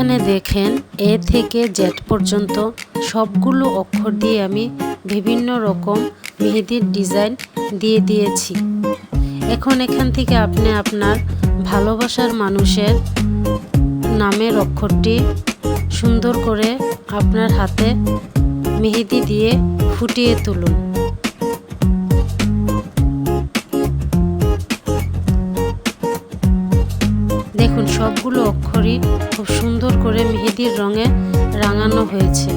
এখানে দেখেন এ থেকে জেড পর্যন্ত সবগুলো অক্ষর দিয়ে আমি বিভিন্ন রকম মেহেদির ডিজাইন দিয়ে দিয়েছি। এখন এখান থেকে আপনি আপনার ভালোবাসার মানুষের নামের অক্ষরটি সুন্দর করে আপনার হাতে মেহেদি দিয়ে ফুটিয়ে তুলুন। দেখুন সবগুলো অক্ষরই খুব সুন্দর করে মেহেদির রঙে রাঙানো হয়েছে।